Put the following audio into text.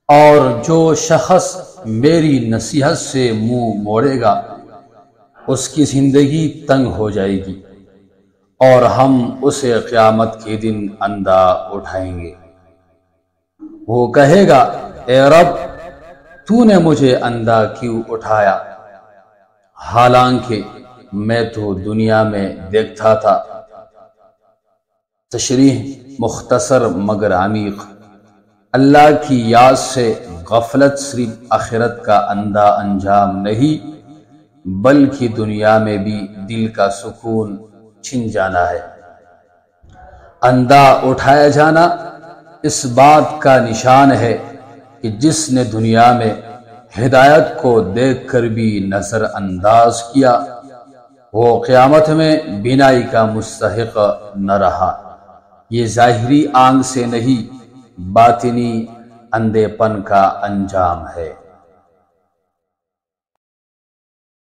اور جو شخص میری نصیحت سے منہ موڑے گا اس کی زندگی تنگ ہو جائے گی اور ہم اسے قیامت کے دن اندھا اٹھائیں گے۔ وہ کہے گا اے رب تو نے مجھے اندھا کیوں اٹھایا حالانکہ میں تو دنیا میں دیکھتا تھا۔ تشریح مختصر مگر عمیق۔ اللہ کی یاد سے غفلت صرف آخرت کا اندھا انجام نہیں بلکہ دنیا میں بھی دل کا سکون چھن جانا ہے۔ اندھا اٹھایا جانا اس بات کا نشان ہے کہ جس نے دنیا میں ہدایت کو دیکھ کر بھی نظر انداز کیا وہ قیامت میں بینائی کا مستحق نہ رہا۔ یہ ظاہری آنکھ سے نہیں باطنی اندھے پن کا انجام ہے۔